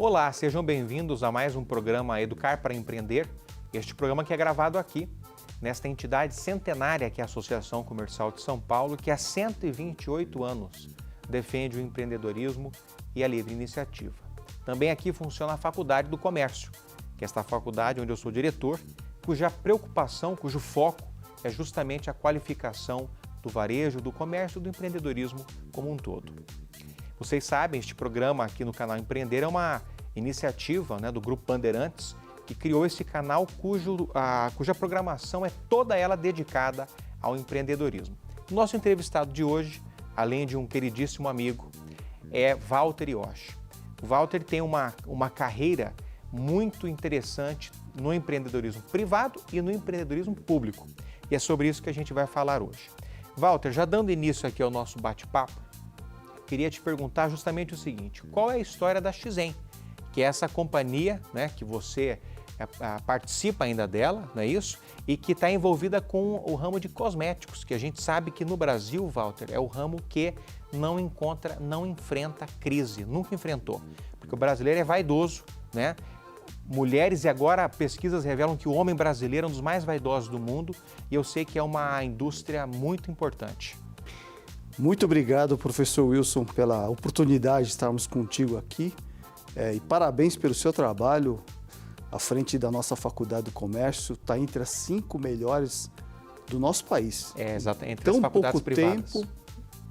Olá, sejam bem-vindos a mais um programa Educar para Empreender. Este programa que é gravado aqui, nesta entidade centenária que é a Associação Comercial de São Paulo, que há 128 anos defende o empreendedorismo e a livre iniciativa. Também aqui funciona a Faculdade do Comércio, que é esta faculdade onde eu sou diretor, cuja preocupação, cujo foco é justamente a qualificação do varejo, do comércio e do empreendedorismo como um todo. Vocês sabem, este programa aqui no canal Empreender é uma iniciativa do Grupo Bandeirantes, que criou esse canal cuja programação é toda ela dedicada ao empreendedorismo. O nosso entrevistado de hoje, além de um queridíssimo amigo, é Walter Ioshi. O Walter tem uma carreira muito interessante no empreendedorismo privado e no empreendedorismo público. E é sobre isso que a gente vai falar hoje. Walter, já dando início aqui ao nosso bate-papo, queria te perguntar justamente o seguinte: qual é a história da Xen, que é essa companhia que você participa ainda dela, não é isso? E que está envolvida com o ramo de cosméticos, que a gente sabe que no Brasil, Walter, é o ramo que não enfrenta crise, nunca enfrentou. Porque o brasileiro é vaidoso, né? Mulheres, e agora pesquisas revelam que o homem brasileiro é um dos mais vaidosos do mundo, e eu sei que é uma indústria muito importante. Muito obrigado, professor Wilson, pela oportunidade de estarmos contigo aqui e parabéns pelo seu trabalho à frente da nossa Faculdade do Comércio. Está entre as 5 melhores do nosso país. É, exatamente, entre as faculdades privadas. Tempo,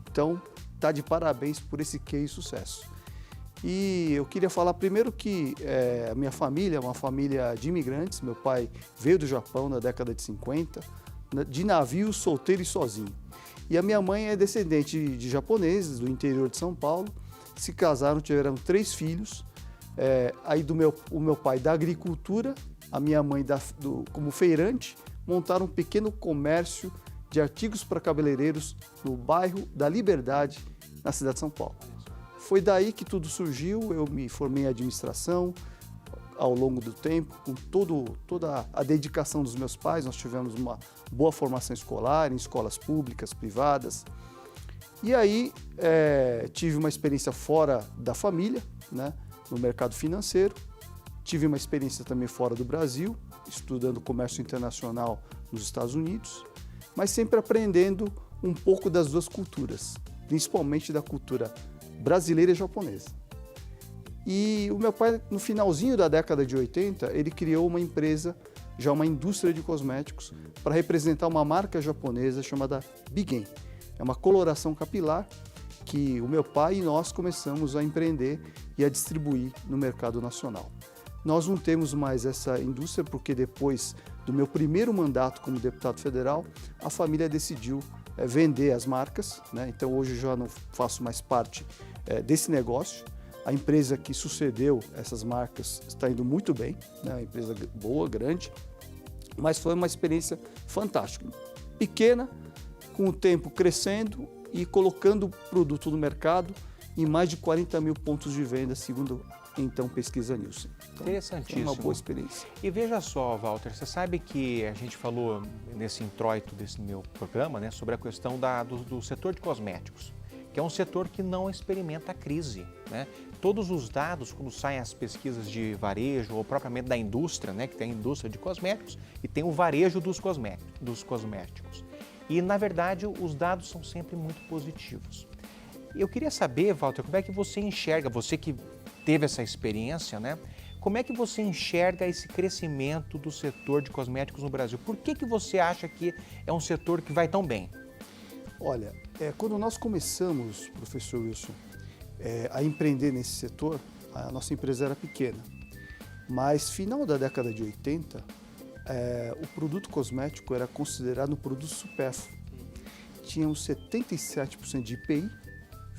então está de parabéns por esse case de sucesso. E eu queria falar primeiro que a minha família é uma família de imigrantes. Meu pai veio do Japão na década de 50, de navio, solteiro e sozinho. E a minha mãe é descendente de japoneses do interior de São Paulo. Se casaram, tiveram 3 filhos. Aí o meu pai da agricultura, a minha mãe como feirante, montaram um pequeno comércio de artigos para cabeleireiros no bairro da Liberdade, na cidade de São Paulo. Foi daí que tudo surgiu. Eu me formei em administração. Ao longo do tempo, com toda a dedicação dos meus pais, nós tivemos uma boa formação escolar, em escolas públicas, privadas. E aí tive uma experiência fora da família, no mercado financeiro. Tive uma experiência também fora do Brasil, estudando comércio internacional nos Estados Unidos, mas sempre aprendendo um pouco das duas culturas, principalmente da cultura brasileira e japonesa. E o meu pai, no finalzinho da década de 80, ele criou uma empresa, já uma indústria de cosméticos, para representar uma marca japonesa chamada Bigen. É uma coloração capilar que o meu pai e nós começamos a empreender e a distribuir no mercado nacional. Nós não temos mais essa indústria porque depois do meu primeiro mandato como deputado federal, a família decidiu vender as marcas, Então hoje já não faço mais parte desse negócio. A empresa que sucedeu essas marcas está indo muito bem, uma empresa boa, grande, mas foi uma experiência fantástica. Pequena, com o tempo crescendo e colocando o produto no mercado em mais de 40 mil pontos de venda, segundo então pesquisa Nielsen. Então, interessantíssimo. Foi uma boa experiência. E veja só, Walter, você sabe que a gente falou nesse introito desse meu programa, sobre a questão do setor de cosméticos, que é um setor que não experimenta crise, Todos os dados, quando saem as pesquisas de varejo ou propriamente da indústria, que tem a indústria de cosméticos e tem o varejo dos cosméticos. E, na verdade, os dados são sempre muito positivos. Eu queria saber, Walter, como é que você enxerga, você que teve essa experiência, como é que você enxerga esse crescimento do setor de cosméticos no Brasil? Por que você acha que é um setor que vai tão bem? Olha, quando nós começamos, professor Wilson, a empreender nesse setor, a nossa empresa era pequena. Mas, final da década de 80, o produto cosmético era considerado um produto supérfluo. Tinha uns 77% de IPI,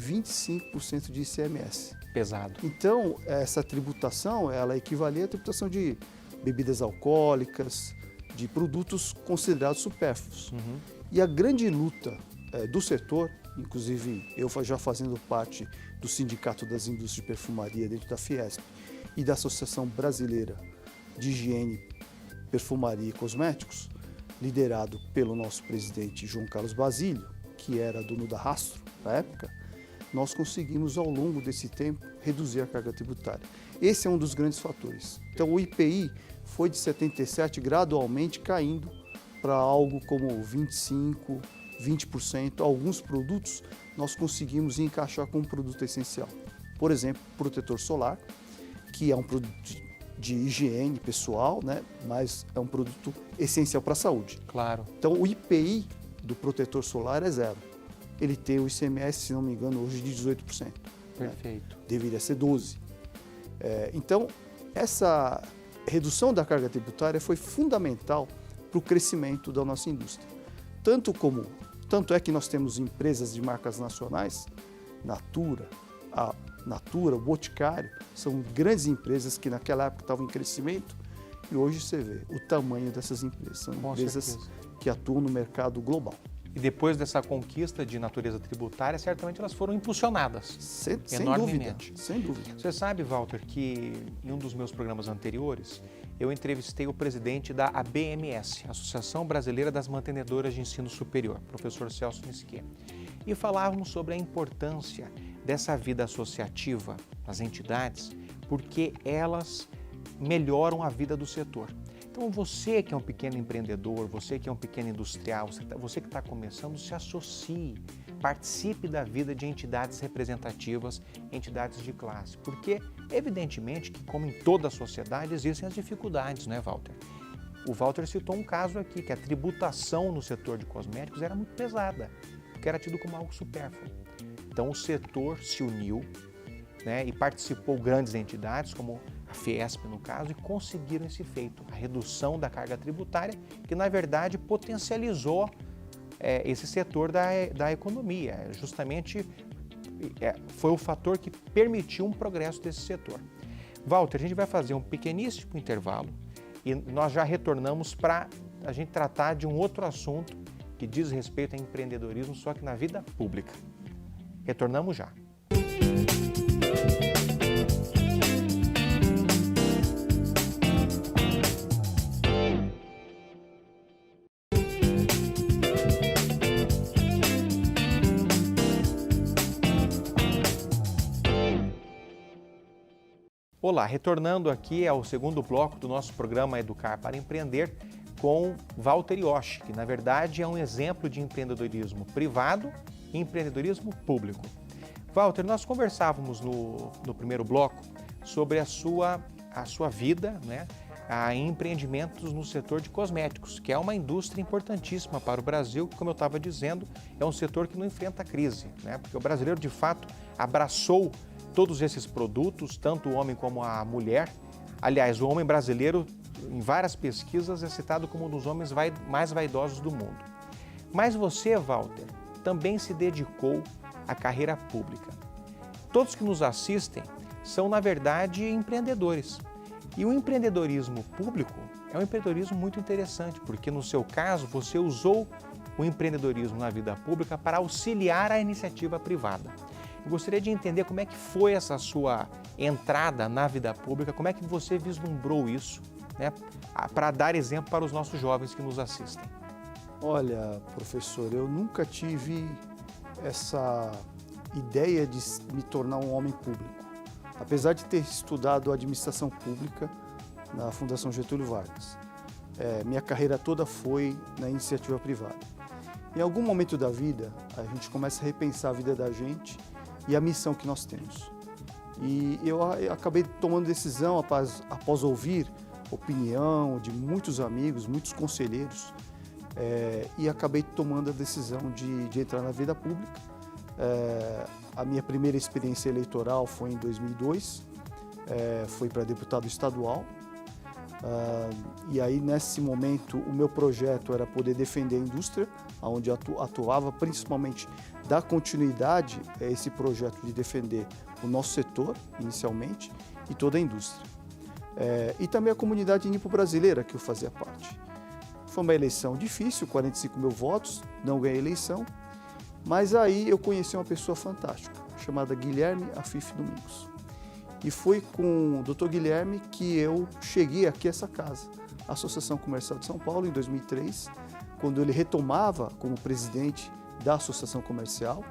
25% de ICMS. Pesado. Então, essa tributação, ela equivalia à tributação de bebidas alcoólicas, de produtos considerados supérfluos. Uhum. E a grande luta do setor, inclusive eu já fazendo parte do Sindicato das Indústrias de Perfumaria dentro da Fiesp e da Associação Brasileira de Higiene, Perfumaria e Cosméticos, liderado pelo nosso presidente João Carlos Basílio, que era dono da Rastro na época, nós conseguimos ao longo desse tempo reduzir a carga tributária. Esse é um dos grandes fatores. Então, o IPI foi de 77 gradualmente caindo para algo como 25%, 20%. Alguns produtos nós conseguimos encaixar como produto essencial. Por exemplo, protetor solar, que é um produto de higiene pessoal, né? Mas é um produto essencial para a saúde. Claro. Então, o IPI do protetor solar é zero. Ele tem o ICMS, se não me engano, hoje de 18%. Perfeito. Né? Deveria ser 12%. Então, essa redução da carga tributária foi fundamental para o crescimento da nossa indústria. Tanto é que nós temos empresas de marcas nacionais, a Natura, o Boticário, são grandes empresas que naquela época estavam em crescimento e hoje você vê o tamanho dessas empresas. São empresas que atuam no mercado global. E depois dessa conquista de natureza tributária, certamente elas foram impulsionadas enormemente. Sem dúvida. Você sabe, Walter, que em um dos meus programas anteriores, eu entrevistei o presidente da ABMS, Associação Brasileira das Mantenedoras de Ensino Superior, professor Celso Nisquet, e falávamos sobre a importância dessa vida associativa das entidades, porque elas melhoram a vida do setor. Então, você que é um pequeno empreendedor, você que é um pequeno industrial, você que está começando, se associe, participe da vida de entidades representativas, entidades de classe. Porque, evidentemente, que como em toda a sociedade, existem as dificuldades, né, Walter? O Walter citou um caso aqui, que a tributação no setor de cosméticos era muito pesada, porque era tido como algo supérfluo. Então, o setor se uniu, né, e participou grandes entidades, como a Fiesp no caso, e conseguiram esse feito, a redução da carga tributária, que na verdade potencializou esse setor da economia. Justamente foi o fator que permitiu um progresso desse setor. Walter, a gente vai fazer um pequeníssimo intervalo e nós já retornamos para a gente tratar de um outro assunto que diz respeito a empreendedorismo, só que na vida pública. Retornamos já. Olá, retornando aqui ao segundo bloco do nosso programa Educar para Empreender com Walter Yoshi, que na verdade é um exemplo de empreendedorismo privado e empreendedorismo público. Walter, nós conversávamos no primeiro bloco sobre a sua vida, né, em empreendimentos no setor de cosméticos, que é uma indústria importantíssima para o Brasil, que, como eu estava dizendo, é um setor que não enfrenta crise, né, porque o brasileiro de fato abraçou todos esses produtos, tanto o homem como a mulher. Aliás, o homem brasileiro, em várias pesquisas, é citado como um dos homens mais vaidosos do mundo. Mas você, Walter, também se dedicou à carreira pública. Todos que nos assistem são, na verdade, empreendedores. E o empreendedorismo público é um empreendedorismo muito interessante, porque no seu caso, você usou o empreendedorismo na vida pública para auxiliar a iniciativa privada. Eu gostaria de entender como é que foi essa sua entrada na vida pública, como é que você vislumbrou isso, né, para dar exemplo para os nossos jovens que nos assistem. Olha, professor, eu nunca tive essa ideia de me tornar um homem público. Apesar de ter estudado administração pública na Fundação Getúlio Vargas, minha carreira toda foi na iniciativa privada. Em algum momento da vida, a gente começa a repensar a vida da gente e a missão que nós temos. E eu acabei tomando decisão após ouvir opinião de muitos amigos, muitos conselheiros, e acabei tomando a decisão de entrar na vida pública. A minha primeira experiência eleitoral foi em 2002, foi para deputado estadual. E aí, nesse momento, o meu projeto era poder defender a indústria, onde atuava, principalmente dar continuidade a esse projeto de defender o nosso setor, inicialmente, e toda a indústria. E também a comunidade nipo-brasileira, que eu fazia parte. Foi uma eleição difícil, 45 mil votos, não ganhei a eleição, mas aí eu conheci uma pessoa fantástica, chamada Guilherme Afif Domingos. E foi com o Dr. Guilherme que eu cheguei aqui a essa casa, a Associação Comercial de São Paulo, em 2003, quando ele retomava como presidente da Associação Comercial.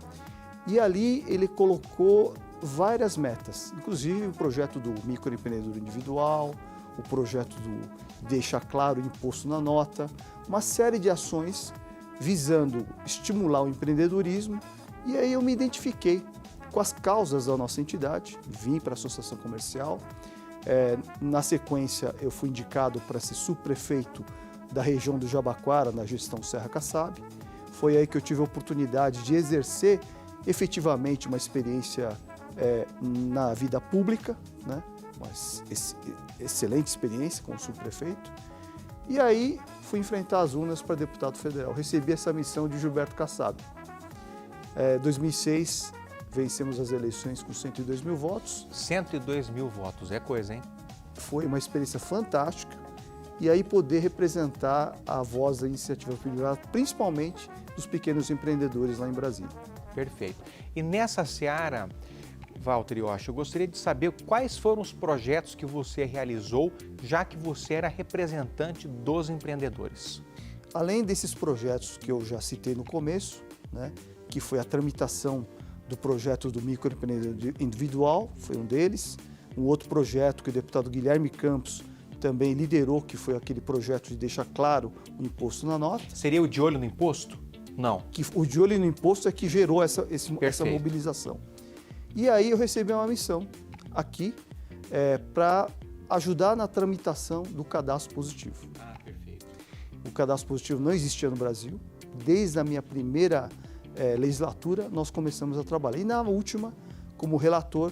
E ali ele colocou várias metas, inclusive o projeto do microempreendedor individual, o projeto do Deixa Claro o Imposto na Nota, uma série de ações visando estimular o empreendedorismo. E aí eu me identifiquei com as causas da nossa entidade, vim para a Associação Comercial. Na sequência, eu fui indicado para ser subprefeito da região do Jabaquara, na gestão Serra Kassab. Foi aí que eu tive a oportunidade de exercer efetivamente uma experiência na vida pública, né? Uma excelente experiência como subprefeito. E aí fui enfrentar as urnas para deputado federal. Recebi essa missão de Gilberto Kassab. 2006, vencemos as eleições com 102 mil votos. 102 mil votos, é coisa, hein? Foi uma experiência fantástica. E aí poder representar a voz da iniciativa privada, principalmente dos pequenos empreendedores lá em Brasília. Perfeito. E nessa seara, Walter Yoshi, eu gostaria de saber quais foram os projetos que você realizou, já que você era representante dos empreendedores. Além desses projetos que eu já citei no começo, né, que foi a tramitação do projeto do microempreendedor individual, foi um deles. Um outro projeto que o deputado Guilherme Campos também liderou, que foi aquele projeto de deixar claro o imposto na nota. Seria o de olho no imposto? Não. Que o de olho no imposto é que gerou essa mobilização. E aí eu recebi uma missão aqui para ajudar na tramitação do cadastro positivo. Ah, perfeito. O cadastro positivo não existia no Brasil. Desde a minha primeira legislatura, nós começamos a trabalhar. E na última, como relator,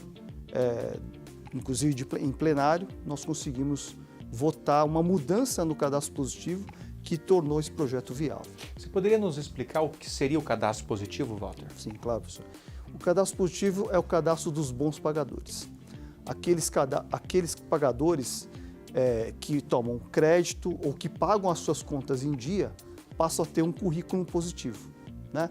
inclusive em plenário, nós conseguimos votar uma mudança no cadastro positivo que tornou esse projeto viável. Você poderia nos explicar o que seria o cadastro positivo, Walter? Sim, claro, professor. O cadastro positivo é o cadastro dos bons pagadores. Aqueles pagadores que tomam crédito ou que pagam as suas contas em dia passam a ter um currículo positivo, né?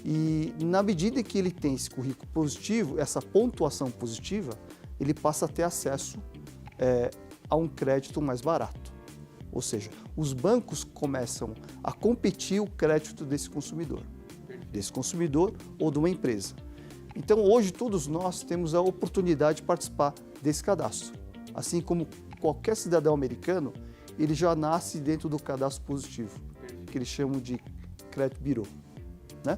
E na medida que ele tem esse currículo positivo, essa pontuação positiva, ele passa a ter acesso a um crédito mais barato. Ou seja, os bancos começam a competir o crédito desse consumidor ou de uma empresa. Então, hoje, todos nós temos a oportunidade de participar desse cadastro. Assim como qualquer cidadão americano, ele já nasce dentro do cadastro positivo, que eles chamam de Credit Bureau, né?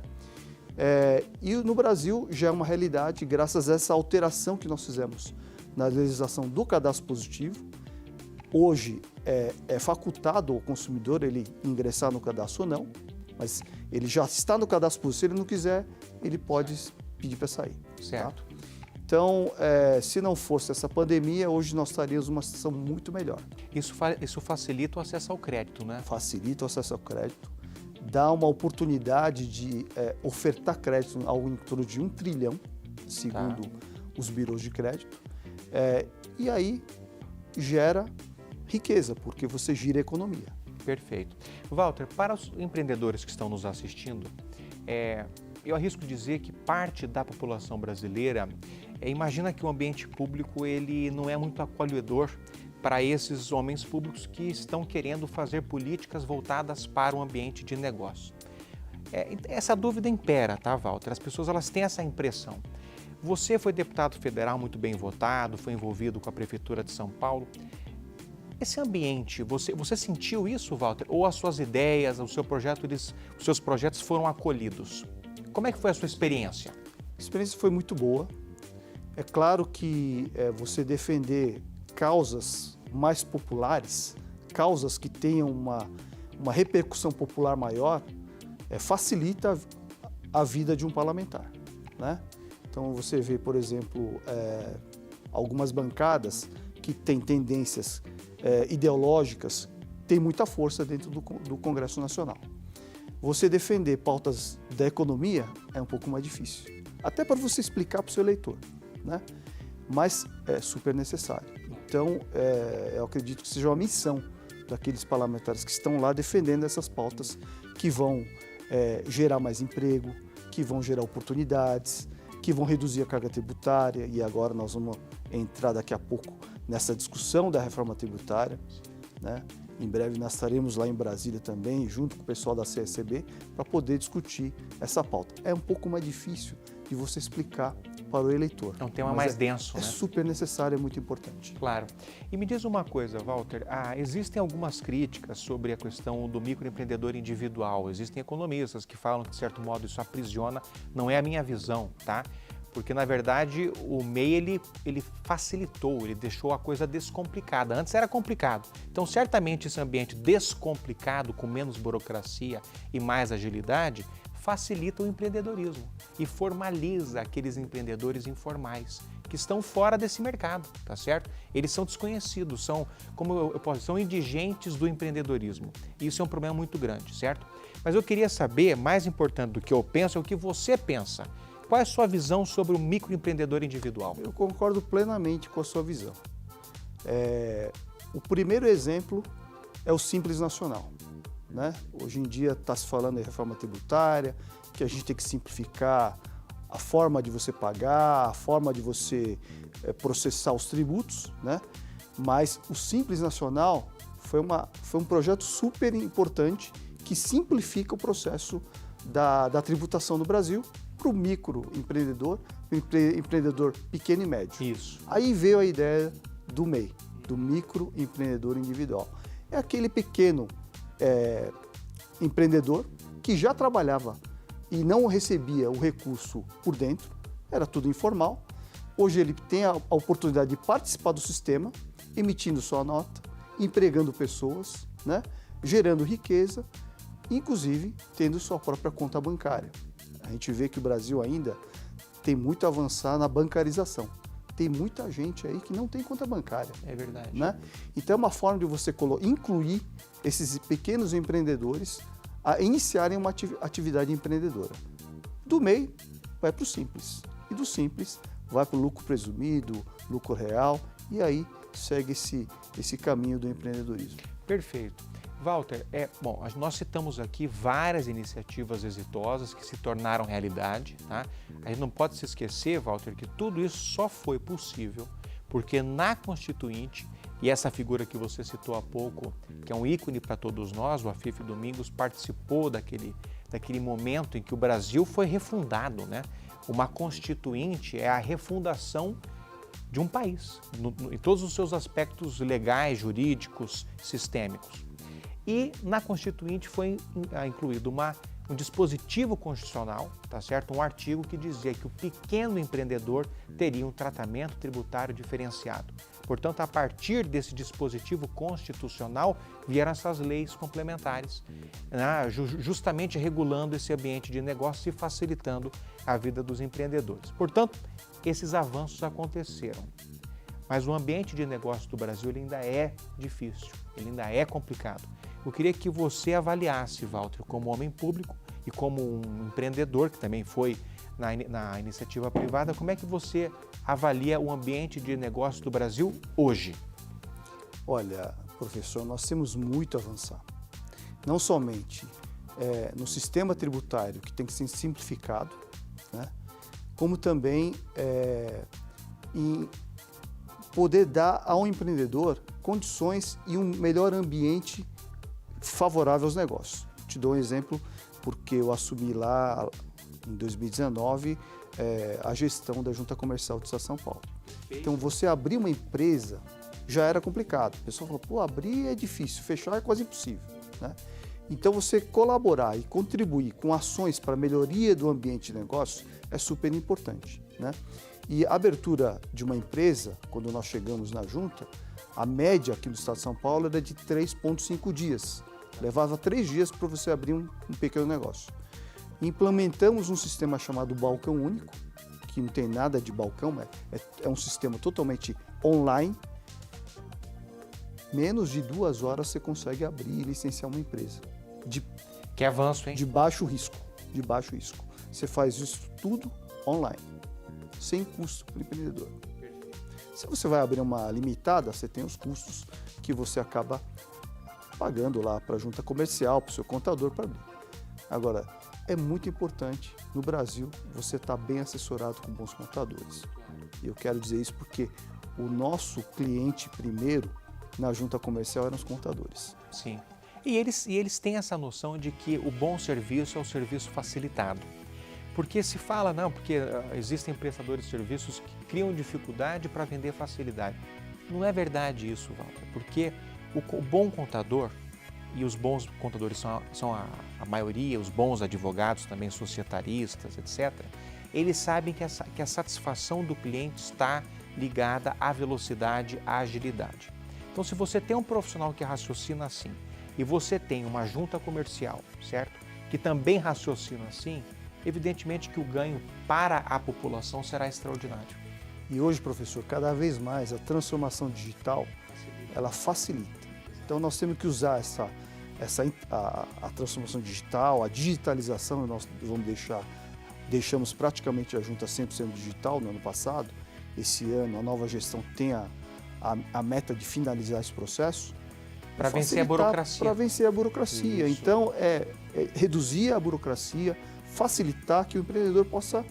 E no Brasil já é uma realidade, graças a essa alteração que nós fizemos na legislação do cadastro positivo. Hoje é facultado ao consumidor ele ingressar no cadastro ou não, mas ele já está no cadastro positivo. Se ele não quiser, ele pode pedir para sair. Certo. Tá? Então, se não fosse essa pandemia, hoje nós estaríamos numa situação muito melhor. Isso facilita o acesso ao crédito, né? Facilita o acesso ao crédito, dá uma oportunidade de ofertar crédito algo em torno de 1 trilhão, segundo os birôs de crédito, e aí gera riqueza, porque você gira a economia. Perfeito. Walter, para os empreendedores que estão nos assistindo, eu arrisco dizer que parte da população brasileira imagina que o ambiente público ele não é muito acolhedor para esses homens públicos que estão querendo fazer políticas voltadas para o ambiente de negócio. Essa dúvida impera, tá, Walter? As pessoas elas têm essa impressão. Você foi deputado federal muito bem votado, foi envolvido com a Prefeitura de São Paulo. Esse ambiente, você sentiu isso, Walter? Ou as suas ideias, os seus projetos foram acolhidos? Como é que foi a sua experiência? A experiência foi muito boa. É claro que você defender causas mais populares, causas que tenham uma repercussão popular maior, facilita a vida de um parlamentar, né? Então você vê, por exemplo, algumas bancadas que têm tendências ideológicas, têm muita força dentro do Congresso Nacional. Você defender pautas da economia é um pouco mais difícil, até para você explicar para o seu eleitor, né? Mas é super necessário. Então, eu acredito que seja uma missão daqueles parlamentares que estão lá defendendo essas pautas que vão gerar mais emprego, que vão gerar oportunidades, que vão reduzir a carga tributária, e agora nós vamos entrar daqui a pouco nessa discussão da reforma tributária, né? Em breve nós estaremos lá em Brasília também, junto com o pessoal da CSCB, para poder discutir essa pauta. É um pouco mais difícil de você explicar para o eleitor. É um tema mais denso, né? É super necessário, é muito importante. Claro. E me diz uma coisa, Walter, existem algumas críticas sobre a questão do microempreendedor individual. Existem economistas que falam que, de certo modo, isso aprisiona. Não é a minha visão, tá? Porque, na verdade, o MEI, ele facilitou, ele deixou a coisa descomplicada. Antes era complicado. Então, certamente, esse ambiente descomplicado, com menos burocracia e mais agilidade, facilita o empreendedorismo e formaliza aqueles empreendedores informais que estão fora desse mercado, tá certo? Eles são desconhecidos, são, são indigentes do empreendedorismo. E isso é um problema muito grande, certo? Mas eu queria saber, mais importante do que eu penso, é o que você pensa. Qual é a sua visão sobre o microempreendedor individual? Eu concordo plenamente com a sua visão. O primeiro exemplo é o Simples Nacional, né? Hoje em dia está se falando em reforma tributária, que a gente tem que simplificar a forma de você pagar, a forma de você processar os tributos, né? Mas o Simples Nacional foi um projeto super importante que simplifica o processo da tributação no Brasil para o microempreendedor, empreendedor pequeno e médio. Isso. Aí veio a ideia do MEI, do microempreendedor individual. É aquele pequeno empreendedor que já trabalhava e não recebia o recurso por dentro, era tudo informal. Hoje ele tem a oportunidade de participar do sistema, emitindo sua nota, empregando pessoas, né? Gerando riqueza, inclusive tendo sua própria conta bancária. A gente vê que o Brasil ainda tem muito a avançar na bancarização. Tem muita gente aí que não tem conta bancária. É verdade. Né? Então é uma forma de você incluir esses pequenos empreendedores a iniciarem uma atividade empreendedora. Do MEI vai para o Simples. E do Simples vai para o lucro presumido, lucro real, e aí segue esse caminho do empreendedorismo. Perfeito. Walter, nós citamos aqui várias iniciativas exitosas que se tornaram realidade, tá? A gente não pode se esquecer, Walter, que tudo isso só foi possível porque na Constituinte, e essa figura que você citou há pouco, que é um ícone para todos nós, o Afife Domingos, participou daquele momento em que o Brasil foi refundado, né? Uma Constituinte é a refundação de um país, em todos os seus aspectos legais, jurídicos, sistêmicos. E na Constituinte foi incluído um dispositivo constitucional, tá certo? Um artigo que dizia que o pequeno empreendedor teria um tratamento tributário diferenciado. Portanto, a partir desse dispositivo constitucional, vieram essas leis complementares, né? Justamente regulando esse ambiente de negócio e facilitando a vida dos empreendedores. Portanto, esses avanços aconteceram. Mas o ambiente de negócio do Brasil ele ainda é difícil, ele ainda é complicado. Eu queria que você avaliasse, Walter, como homem público e como um empreendedor, que também foi na iniciativa privada, como é que você avalia o ambiente de negócio do Brasil hoje? Olha, professor, nós temos muito a avançar. Não somente no sistema tributário, que tem que ser simplificado, né, como também em poder dar ao empreendedor condições e um melhor ambiente favorável aos negócios. Te dou um exemplo, porque eu assumi lá em 2019 a gestão da Junta Comercial do Estado de São Paulo. Então, você abrir uma empresa já era complicado. O pessoal fala, abrir é difícil, fechar é quase impossível, né? Então, você colaborar e contribuir com ações para a melhoria do ambiente de negócio é super importante, né? E a abertura de uma empresa, quando nós chegamos na Junta, a média aqui no Estado de São Paulo era de 3,5 dias. Levava 3 dias para você abrir um pequeno negócio. Implementamos um sistema chamado Balcão Único, que não tem nada de balcão, é um sistema totalmente online. Menos de 2 horas você consegue abrir e licenciar uma empresa. Que avanço, hein? De baixo risco. Você faz isso tudo online, sem custo para o empreendedor. Se você vai abrir uma limitada, você tem os custos que você acaba pagando lá para a junta comercial, para o seu contador para abrir. Agora, é muito importante no Brasil você estar bem assessorado com bons contadores. E eu quero dizer isso porque o nosso cliente primeiro na junta comercial eram os contadores. Sim. E eles têm essa noção de que o bom serviço é o serviço facilitado. Porque se fala, não, porque existem prestadores de serviços que criam dificuldade para vender facilidade. Não é verdade isso, Walter, porque o bom contador, e os bons contadores são a maioria, os bons advogados também, societaristas, etc., eles sabem que a satisfação do cliente está ligada à velocidade, à agilidade. Então, se você tem um profissional que raciocina assim, e você tem uma junta comercial, certo? Que também raciocina assim, evidentemente que o ganho para a população será extraordinário. E hoje, professor, cada vez mais a transformação digital, ela facilita. Então nós temos que usar a transformação digital, a digitalização, nós deixamos praticamente a junta 100% digital no ano passado. Esse ano a nova gestão tem a meta de finalizar esse processo. Para vencer a burocracia. Para vencer a burocracia. Isso. Então, reduzir a burocracia, facilitar que o empreendedor possa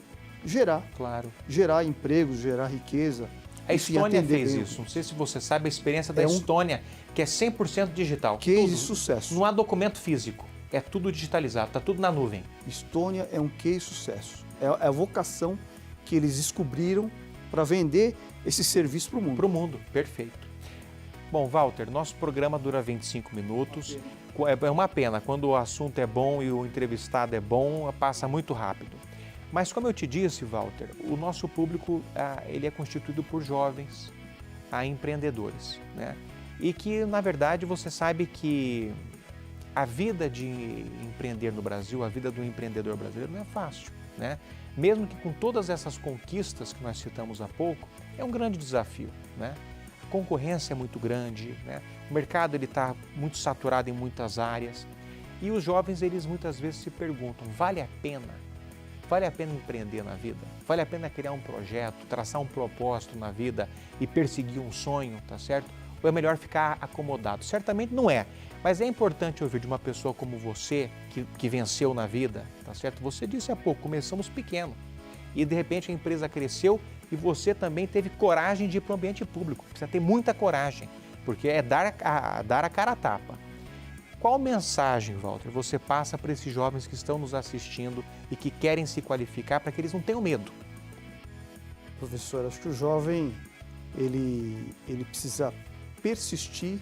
gerar. Claro. Gerar empregos, gerar riqueza. A Estônia fez isso. Não sei se você sabe a experiência da Estônia, que é 100% digital. Case de sucesso. Não há documento físico. É tudo digitalizado, está tudo na nuvem. Estônia é um case de sucesso. É a vocação que eles descobriram para vender esse serviço para o mundo. Para o mundo, perfeito. Bom, Walter, nosso programa dura 25 minutos. É uma pena, quando o assunto é bom e o entrevistado é bom, passa muito rápido. Mas como eu te disse, Walter, o nosso público ele é constituído por jovens, empreendedores, né? E que, na verdade, você sabe que a vida de empreender no Brasil, a vida do empreendedor brasileiro não é fácil, né? Mesmo que com todas essas conquistas que nós citamos há pouco, é um grande desafio, né? A concorrência é muito grande, né? O mercado está muito saturado em muitas áreas e os jovens, eles muitas vezes se perguntam, vale a pena? Vale a pena empreender na vida? Vale a pena criar um projeto, traçar um propósito na vida e perseguir um sonho, tá certo? Ou é melhor ficar acomodado? Certamente não é, mas é importante ouvir de uma pessoa como você, que venceu na vida, tá certo? Você disse há pouco, começamos pequeno e de repente a empresa cresceu e você também teve coragem de ir para o ambiente público. Precisa ter muita coragem, porque é dar a cara a tapa. Qual mensagem, Walter, você passa para esses jovens que estão nos assistindo e que querem se qualificar para que eles não tenham medo? Professor, acho que o jovem, ele precisa persistir,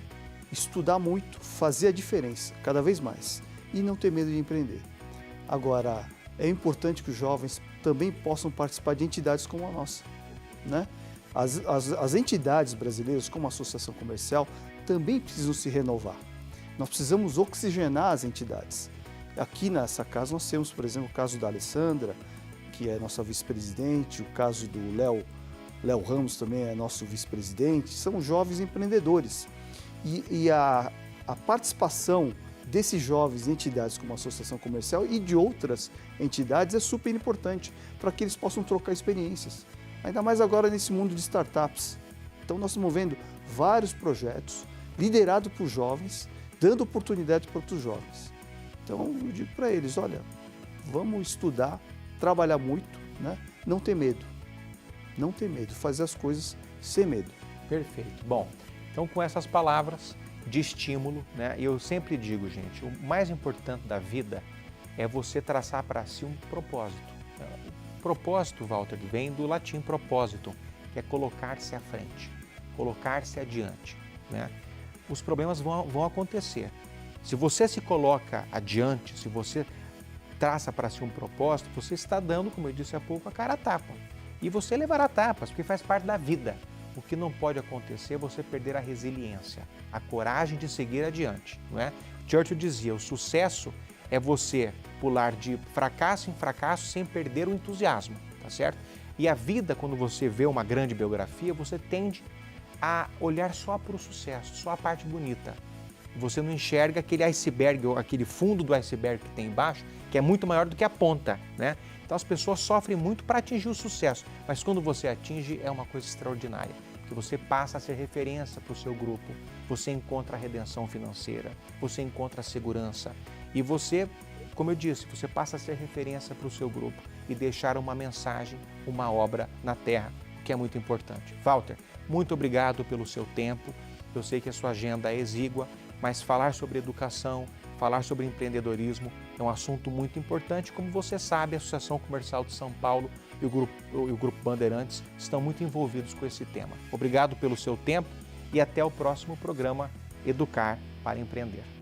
estudar muito, fazer a diferença, cada vez mais, e não ter medo de empreender. Agora, é importante que os jovens também possam participar de entidades como a nossa, né? As entidades brasileiras, como a Associação Comercial, também precisam se renovar. Nós precisamos oxigenar as entidades. Aqui nessa casa nós temos, por exemplo, o caso da Alessandra, que é nossa vice-presidente, o caso do Léo Ramos também é nosso vice-presidente, são jovens empreendedores. E a participação desses jovens em entidades como a Associação Comercial e de outras entidades é super importante para que eles possam trocar experiências. Ainda mais agora nesse mundo de startups. Então nós estamos vendo vários projetos liderados por jovens, dando oportunidade para outros jovens. Então eu digo para eles, olha, vamos estudar, trabalhar muito, né? Não ter medo. Não ter medo, fazer as coisas sem medo. Perfeito. Bom, então com essas palavras de estímulo, né? Eu sempre digo, gente, o mais importante da vida é você traçar para si um propósito. O propósito, Walter, vem do latim propósito, que é colocar-se à frente, colocar-se adiante, né? Os problemas vão acontecer. Se você se coloca adiante, se você traça para si um propósito, você está dando, como eu disse há pouco, a cara a tapa. E você levará tapas, porque faz parte da vida. O que não pode acontecer é você perder a resiliência, a coragem de seguir adiante, não é? Churchill dizia, o sucesso é você pular de fracasso em fracasso sem perder o entusiasmo, tá certo? E a vida, quando você vê uma grande biografia, você tende a olhar só para o sucesso, só a parte bonita. Você não enxerga aquele iceberg, ou aquele fundo do iceberg que tem embaixo, que é muito maior do que a ponta, né? Então as pessoas sofrem muito para atingir o sucesso, mas quando você atinge é uma coisa extraordinária, porque você passa a ser referência para o seu grupo, você encontra a redenção financeira, você encontra a segurança e você, como eu disse, você passa a ser referência para o seu grupo e deixar uma mensagem, uma obra na terra, o que é muito importante. Walter, muito obrigado pelo seu tempo. Eu sei que a sua agenda é exígua, mas falar sobre educação, falar sobre empreendedorismo É um assunto muito importante. Como você sabe, a Associação Comercial de São Paulo e o Grupo Bandeirantes estão muito envolvidos com esse tema. Obrigado pelo seu tempo e até o próximo programa Educar para Empreender.